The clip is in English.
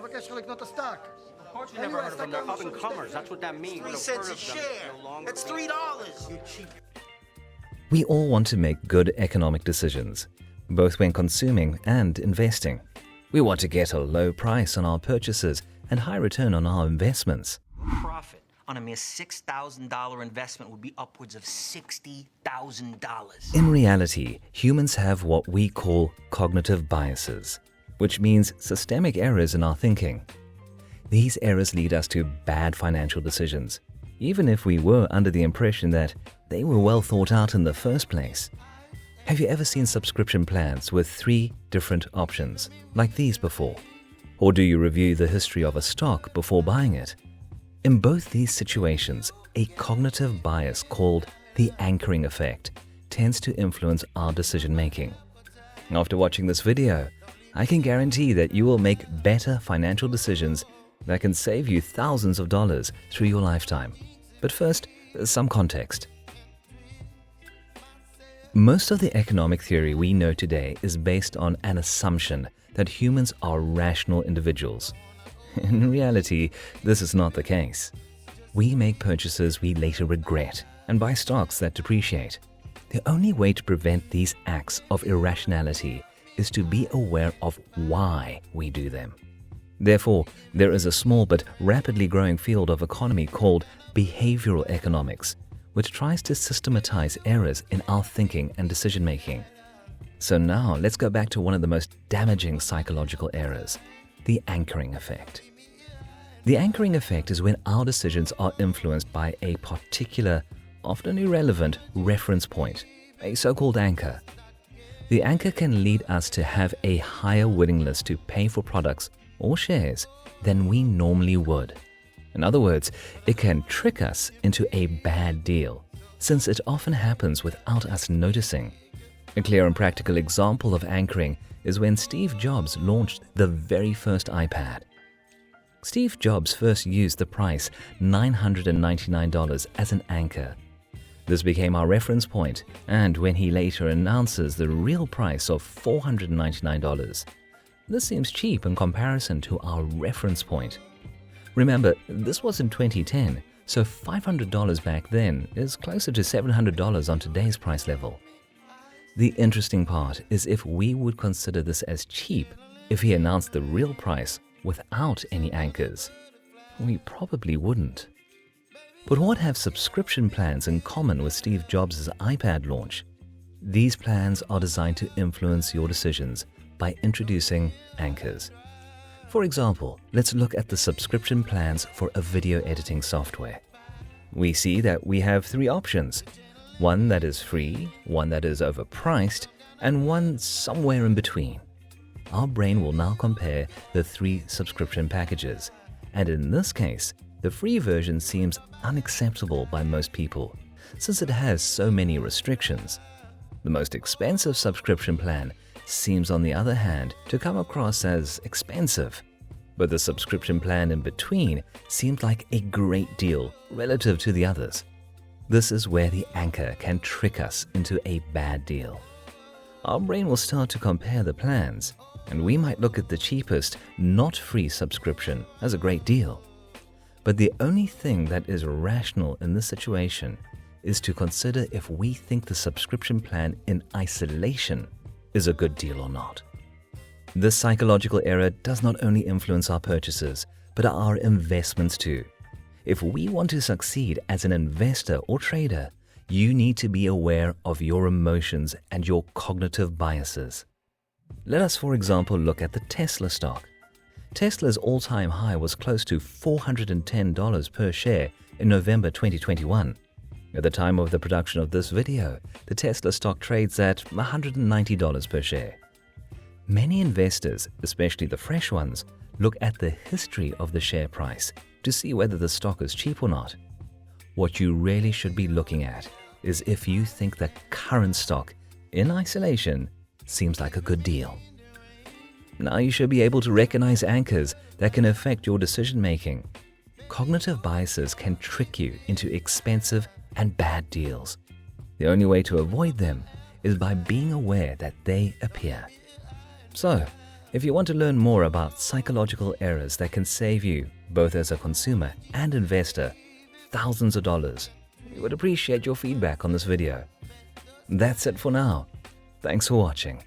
מבקש לך לקנות את הסטאק. Of course you never heard of them. They're up and comers. That's what that means. 3 cents a share. That's $3. You cheap. We all want to make good economic decisions, both when consuming and investing. We want to get a low price on our purchases and high return on our investments. Profit on a mere $6,000 investment would be upwards of $60,000. In reality, humans have what we call cognitive biases, which means systemic errors in our thinking. These errors lead us to bad financial decisions, even if we were under the impression that they were well thought out in the first place. Have you ever seen subscription plans with 3 different options, like these before? Or do you review the history of a stock before buying it? In both these situations, a cognitive bias called the anchoring effect tends to influence our decision-making. After watching this video, I can guarantee that you will make better financial decisions that can save you thousands of dollars through your lifetime. But first, some context. Most of the economic theory we know today is based on an assumption that humans are rational individuals. In reality, this is not the case. We make purchases we later regret and buy stocks that depreciate. The only way to prevent these acts of irrationality is to be aware of why we do them. Therefore, there is a small but rapidly growing field of economy called behavioral economics, which tries to systematize errors in our thinking and decision-making. So now let's go back to one of the most damaging psychological errors, the anchoring effect. The anchoring effect is when our decisions are influenced by a particular, often irrelevant, reference point, a so-called anchor. The anchor can lead us to have a higher willingness to pay for products or shares than we normally would. In other words, it can trick us into a bad deal, since it often happens without us noticing. A clear and practical example of anchoring is when Steve Jobs launched the very first iPad. Steve Jobs first used the price $999 as an anchor. This became our reference point, and when he later announces the real price of $499, this seems cheap in comparison to our reference point. Remember, this was in 2010, so $500 back then is closer to $700 on today's price level. The interesting part is if we would consider this as cheap if he announced the real price without any anchors. We probably wouldn't. But what have subscription plans in common with Steve Jobs' iPad launch? These plans are designed to influence your decisions by introducing anchors. For example, let's look at the subscription plans for a video editing software. We see that we have 3 options. One that is free, one that is overpriced, and one somewhere in between. Our brain will now compare the 3 subscription packages, and in this case, the free version seems unacceptable by most people, since it has so many restrictions. The most expensive subscription plan seems, on the other hand, to come across as expensive, but the subscription plan in between seemed like a great deal relative to the others. This is where the anchor can trick us into a bad deal. Our brain will start to compare the plans, and we might look at the cheapest, not free subscription as a great deal. But the only thing that is rational in this situation is to consider if we think the subscription plan in isolation is a good deal or not. This psychological error does not only influence our purchases, but our investments too. If we want to succeed as an investor or trader, you need to be aware of your emotions and your cognitive biases. Let us, for example, look at the Tesla stock. Tesla's all-time high was close to $410 per share in November 2021. At the time of the production of this video, the Tesla stock trades at $190 per share. Many investors, especially the fresh ones, look at the history of the share price to see whether the stock is cheap or not. What you really should be looking at is if you think the current stock, in isolation, seems like a good deal. Now you should be able to recognize anchors that can affect your decision-making. Cognitive biases can trick you into expensive and bad deals. The only way to avoid them is by being aware that they appear. So, If you want to learn more about psychological errors that can save you, both as a consumer and investor, thousands of dollars, we would appreciate your feedback on this video. That's it for now. Thanks for watching.